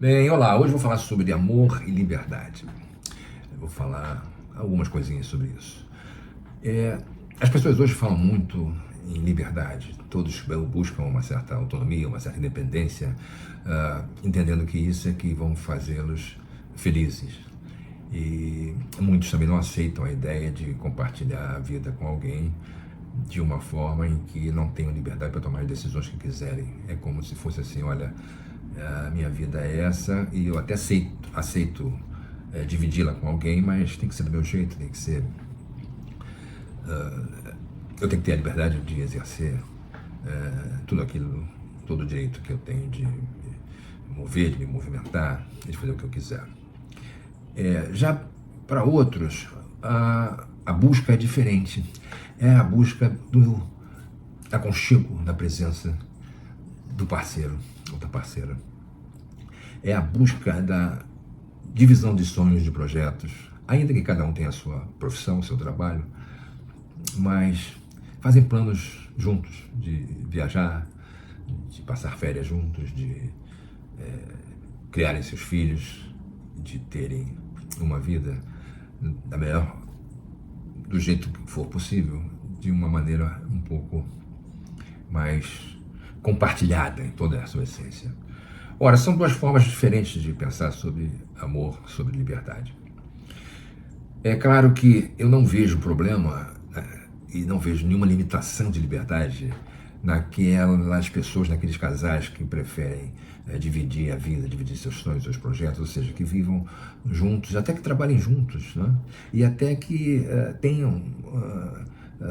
Bem, olá, hoje eu vou falar sobre amor e liberdade. Eu vou falar algumas coisinhas sobre isso. As pessoas hoje falam muito em liberdade, todos buscam uma certa autonomia, uma certa independência, entendendo que isso é que vão fazê-los felizes. E muitos também não aceitam a ideia de compartilhar a vida com alguém de uma forma em que não tenham liberdade para tomar as decisões que quiserem. É como se fosse assim, olha, a minha vida é essa e eu até aceito dividi-la com alguém, mas tem que ser do meu jeito, tem que ser... eu tenho que ter a liberdade de exercer tudo aquilo, todo o direito que eu tenho de me mover, de me movimentar, de fazer o que eu quiser. Já para outros, a busca é diferente. É a busca do aconchego, da presença do parceiro ou da parceira. É a busca da divisão de sonhos, de projetos, ainda que cada um tenha a sua profissão, o seu trabalho, mas fazem planos juntos de viajar, de passar férias juntos, de criarem seus filhos, de terem uma vida do jeito que for possível, de uma maneira um pouco mais compartilhada em toda a sua essência. Ora, são duas formas diferentes de pensar sobre amor, sobre liberdade. É claro que eu não vejo problema e não vejo nenhuma limitação de liberdade naquelas pessoas, naqueles casais que preferem dividir a vida, dividir seus sonhos, seus projetos, ou seja, que vivam juntos, até que trabalhem juntos, né? E até que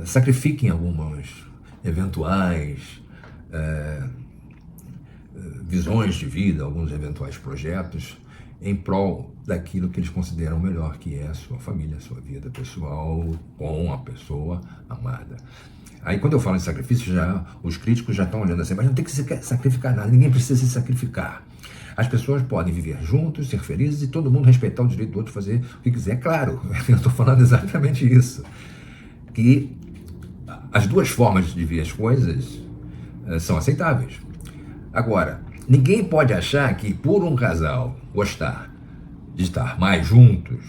sacrifiquem algumas eventuais visões de vida, alguns eventuais projetos em prol daquilo que eles consideram melhor, que é a sua família, a sua vida pessoal com a pessoa amada. Aí quando eu falo em sacrifício, os críticos já estão olhando assim, mas não tem que se sacrificar nada, ninguém precisa se sacrificar. As pessoas podem viver juntos, ser felizes e todo mundo respeitar o direito do outro, fazer o que quiser. Claro, eu estou falando exatamente isso. Que as duas formas de ver as coisas são aceitáveis. Agora, ninguém pode achar que por um casal gostar de estar mais juntos,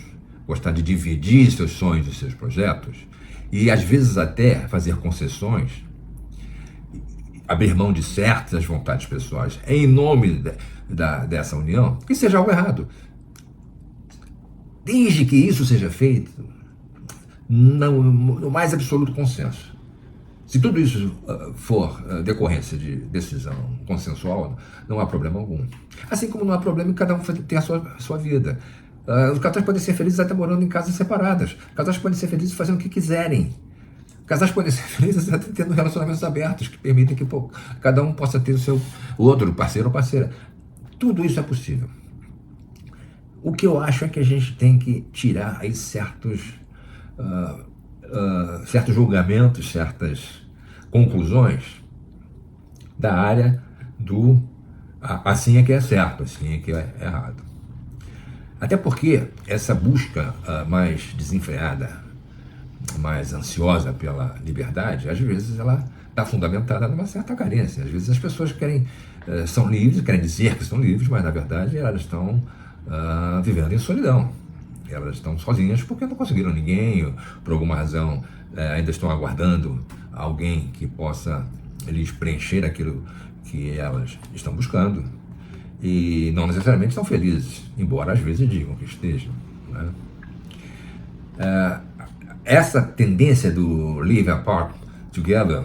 gostar de dividir seus sonhos e seus projetos, e às vezes até fazer concessões, abrir mão de certas vontades pessoais em nome dessa união, que seja algo errado. Desde que isso seja feito no mais absoluto consenso. Se tudo isso for decorrência de decisão consensual, não há problema algum. Assim como não há problema em cada um ter a sua vida. Os casais podem ser felizes até morando em casas separadas. Casais podem ser felizes fazendo o que quiserem. Casais podem ser felizes até tendo relacionamentos abertos, que permitem que cada um possa ter o seu outro parceiro ou parceira. Tudo isso é possível. O que eu acho é que a gente tem que tirar aí certos julgamentos, certas conclusões da área do assim é que é certo, assim é que é errado. Até porque essa busca mais desenfreada, mais ansiosa pela liberdade, às vezes ela está fundamentada numa certa carência. Às vezes as pessoas são livres, querem dizer que são livres, mas na verdade elas estão vivendo em solidão. Elas estão sozinhas porque não conseguiram ninguém, por alguma razão ainda estão aguardando alguém que possa lhes preencher aquilo que elas estão buscando. E não necessariamente estão felizes, embora às vezes digam que estejam, né? Essa tendência do live apart together,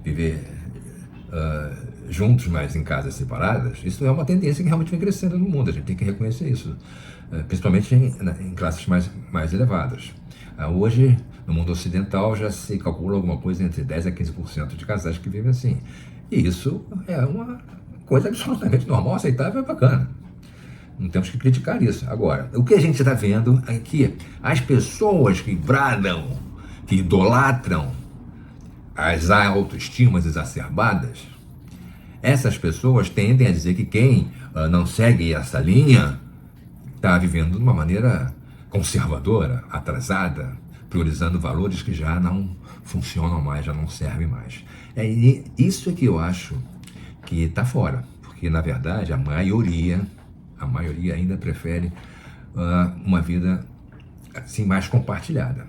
viver juntos, mas em casas separadas, isso é uma tendência que realmente vem crescendo no mundo. A gente tem que reconhecer isso, principalmente em classes mais elevadas. Hoje, no mundo ocidental, já se calcula alguma coisa entre 10% a 15% de casais que vivem assim. E isso é uma coisa absolutamente normal, aceitável e bacana. Não temos que criticar isso. Agora, o que a gente está vendo é que as pessoas que bradam, que idolatram as autoestimas exacerbadas, essas pessoas tendem a dizer que quem não segue essa linha está vivendo de uma maneira conservadora, atrasada, priorizando valores que já não funcionam mais, já não servem mais. Isso é que eu acho que está fora, porque na verdade a maioria A maioria ainda prefere uma vida assim mais compartilhada,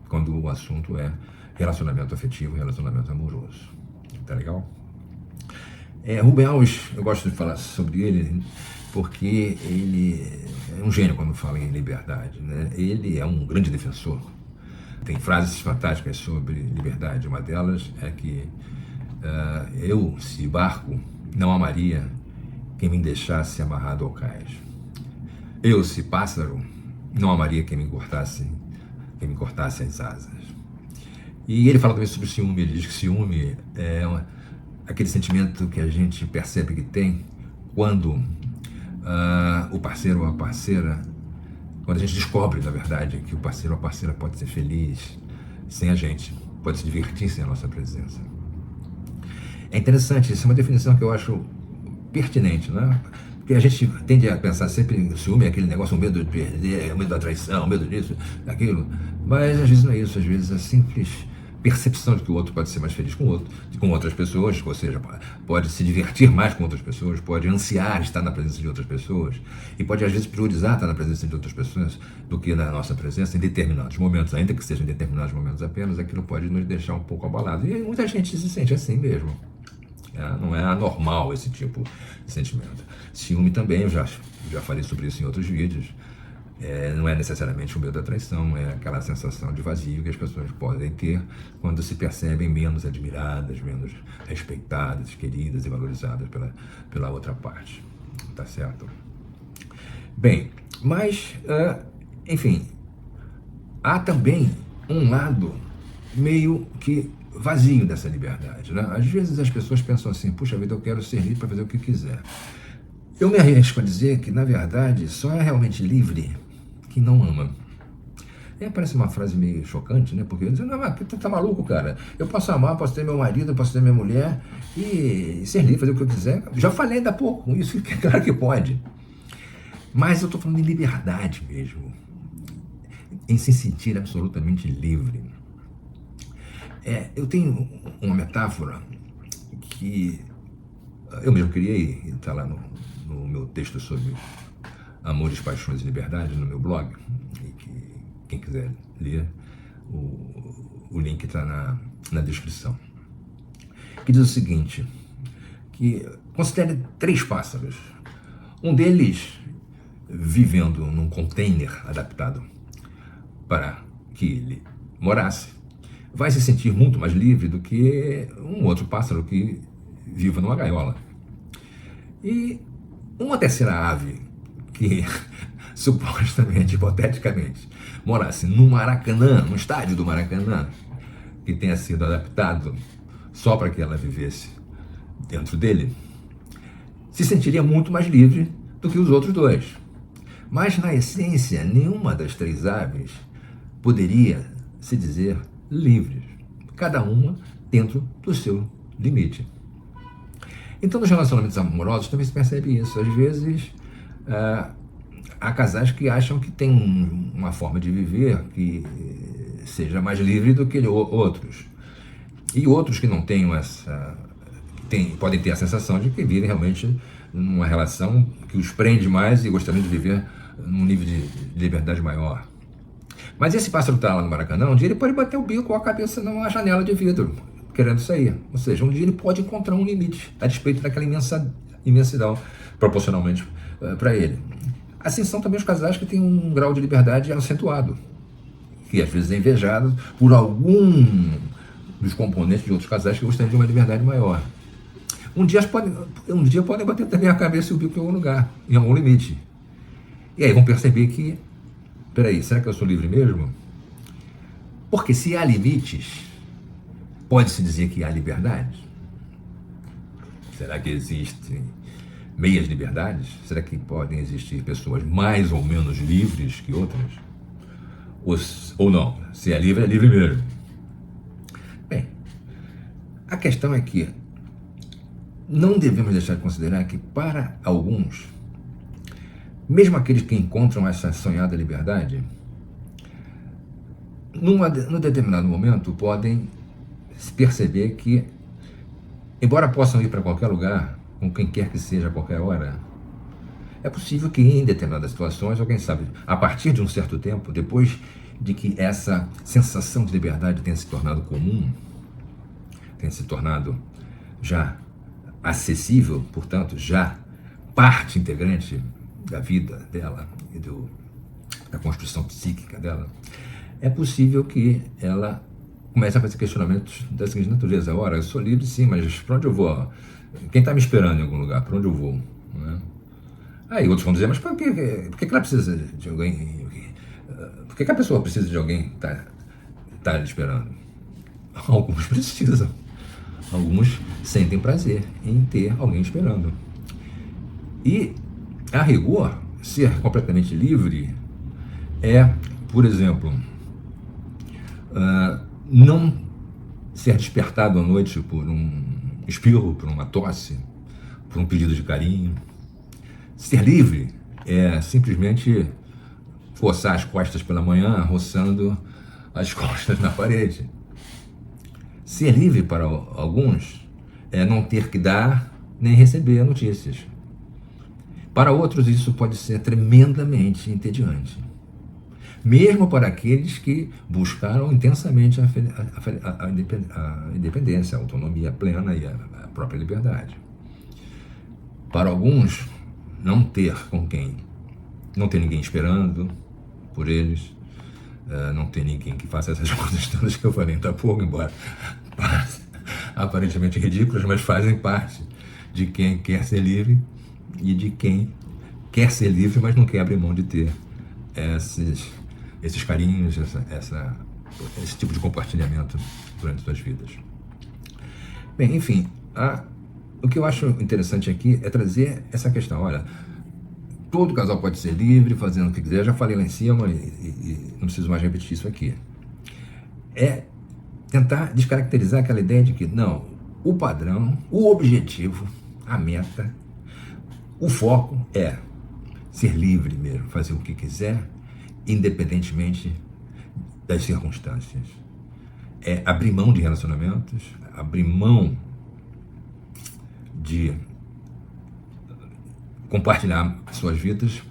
quando o assunto é relacionamento afetivo, relacionamento amoroso. Tá legal? Rubem Alves, eu gosto de falar sobre ele porque ele é um gênio quando fala em liberdade, né? Ele é um grande defensor. Tem frases fantásticas sobre liberdade. Uma delas é que eu, se barco, não amaria quem me deixasse amarrado ao cais. Eu, se pássaro, não amaria quem me cortasse as asas. E ele fala também sobre o ciúme. Ele diz que ciúme é aquele sentimento que a gente percebe que tem quando o parceiro ou a parceira, quando a gente descobre, na verdade, que o parceiro ou a parceira pode ser feliz sem a gente, pode se divertir sem a nossa presença. É interessante, isso é uma definição que eu acho pertinente, né? Porque a gente tende a pensar sempre em ciúme, aquele negócio, o medo de perder, o medo da traição, o medo disso, daquilo, mas às vezes não é isso, às vezes é simples percepção de que o outro pode ser mais feliz com outras pessoas, ou seja, pode se divertir mais com outras pessoas, pode ansiar estar na presença de outras pessoas e pode às vezes priorizar estar na presença de outras pessoas do que na nossa presença em determinados momentos, ainda que sejam em determinados momentos apenas, aquilo pode nos deixar um pouco abalados. E muita gente se sente assim mesmo. Não é anormal esse tipo de sentimento. Ciúme também, eu já falei sobre isso em outros vídeos. Não é necessariamente o medo da traição, é aquela sensação de vazio que as pessoas podem ter quando se percebem menos admiradas, menos respeitadas, queridas e valorizadas pela outra parte. Tá certo? Bem, mas, enfim, há também um lado meio que vazio dessa liberdade, né? Às vezes as pessoas pensam assim, puxa vida, eu quero ser livre para fazer o que quiser. Eu me arrisco a dizer que, na verdade, só é realmente livre quem não ama. Parece uma frase meio chocante, né? Porque eu digo, não, mas tu tá maluco, cara? Eu posso amar, posso ter meu marido, posso ter minha mulher e ser livre, fazer o que eu quiser. Já falei ainda há pouco, isso claro que pode. Mas eu tô falando de liberdade mesmo, em se sentir absolutamente livre. Eu tenho uma metáfora que eu mesmo criei, está lá no meu texto sobre Amores, Paixões e Liberdade, no meu blog, e que quem quiser ler, o link está na descrição, que diz o seguinte, que considere 3 pássaros, um deles vivendo num container adaptado para que ele morasse, vai se sentir muito mais livre do que um outro pássaro que viva numa gaiola. E uma terceira ave que supostamente, hipoteticamente, morasse no Maracanã, no estádio do Maracanã, que tenha sido adaptado só para que ela vivesse dentro dele, se sentiria muito mais livre do que os outros 2. Mas, na essência, nenhuma das 3 aves poderia se dizer livres, cada uma dentro do seu limite. Então, nos relacionamentos amorosos também se percebe isso. Às vezes, há casais que acham que tem uma forma de viver que seja mais livre do que outros. E outros que não tenham podem ter a sensação de que vivem realmente numa relação que os prende mais e gostariam de viver num nível de liberdade maior. Mas esse pássaro está lá no Maracanã, um dia ele pode bater o bico ou a cabeça numa janela de vidro, querendo sair. Ou seja, um dia ele pode encontrar um limite, a despeito daquela imensidão, proporcionalmente para ele. Assim são também os casais que têm um grau de liberdade acentuado, que às vezes é invejado por algum dos componentes de outros casais que gostariam de uma liberdade maior. Um dia podem bater também a cabeça e o bico em algum lugar, em algum limite. E aí vão perceber que, peraí, será que eu sou livre mesmo? Porque se há limites, pode-se dizer que há liberdade? Será que existem meias liberdades? Será que podem existir pessoas mais ou menos livres que outras? Ou não? Se é livre mesmo. Bem, a questão é que não devemos deixar de considerar que, para alguns, mesmo aqueles que encontram essa sonhada liberdade, num determinado momento podem perceber que, embora possam ir para qualquer lugar, com quem quer que seja, a qualquer hora, É possível que em determinadas situações, ou quem sabe, a partir de um certo tempo, depois de que essa sensação de liberdade tenha se tornado comum, tenha se tornado já acessível, portanto, já parte integrante da vida dela e da construção psíquica dela, é possível que ela comece a fazer questionamentos da seguinte natureza: ora, eu sou livre sim, mas para onde eu vou? Quem está me esperando em algum lugar? Para onde eu vou? Não é? Aí outros vão dizer, mas por que ela precisa de alguém? Por que a pessoa precisa de alguém que está lhe esperando? Alguns precisam. Alguns sentem prazer em ter alguém esperando. E, a rigor, ser completamente livre é, por exemplo, não ser despertado à noite por um espirro, por uma tosse, por um pedido de carinho. Ser livre é simplesmente forçar as costas pela manhã, roçando as costas na parede. Ser livre para alguns é não ter que dar nem receber notícias. Para outros isso pode ser tremendamente entediante. Mesmo para aqueles que buscaram intensamente a independência, a autonomia plena e a própria liberdade. Para alguns, não ter com quem, não ter ninguém esperando por eles, não ter ninguém que faça essas coisas todas que eu falei ainda há pouco, embora aparentemente ridículas, mas fazem parte de quem quer ser livre e de quem quer ser livre, mas não quer abrir mão de ter esses carinhos, esse tipo de compartilhamento durante suas vidas. Bem, enfim, o que eu acho interessante aqui é trazer essa questão. Olha, todo casal pode ser livre, fazendo o que quiser. Eu já falei lá em cima e não preciso mais repetir isso aqui. É tentar descaracterizar aquela ideia de que, não, o padrão, o objetivo, a meta, o foco é ser livre mesmo, fazer o que quiser, independentemente das circunstâncias. É abrir mão de relacionamentos, abrir mão de compartilhar suas vidas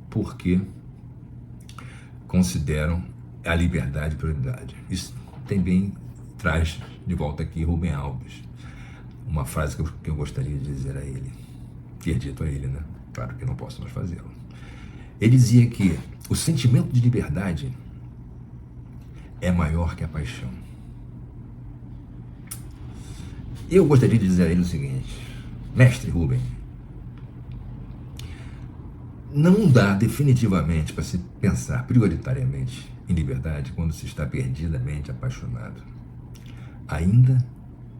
porque consideram a liberdade prioridade. Isso também traz de volta aqui Rubem Alves, uma frase que eu gostaria de dizer a ele, ter dito a ele, né? Claro que não posso mais fazê-lo. Ele dizia que o sentimento de liberdade é maior que a paixão. Eu gostaria de dizer a ele o seguinte: mestre Rubem, não dá definitivamente para se pensar prioritariamente em liberdade quando se está perdidamente apaixonado, ainda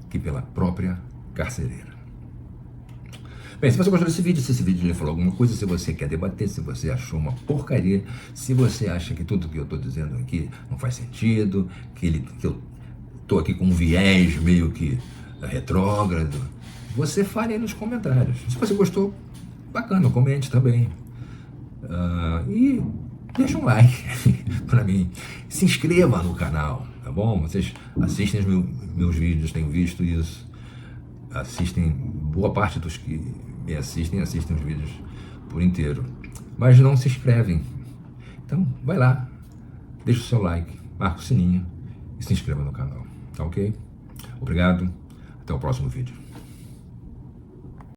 que pela própria carcereira. Bem, se você gostou desse vídeo, se esse vídeo lhe falou alguma coisa, se você quer debater, se você achou uma porcaria, se você acha que tudo que eu estou dizendo aqui não faz sentido, que eu estou aqui com um viés meio que retrógrado, você fale aí nos comentários. Se você gostou, bacana, comente também. E deixa um like para mim. Se inscreva no canal, tá bom? Vocês assistem os meus vídeos, tenho visto isso. Assistem, boa parte dos que me assistem os vídeos por inteiro, mas não se inscrevem. Então vai lá, deixa o seu like, marca o sininho e se inscreva no canal, tá ok? Obrigado, até o próximo vídeo.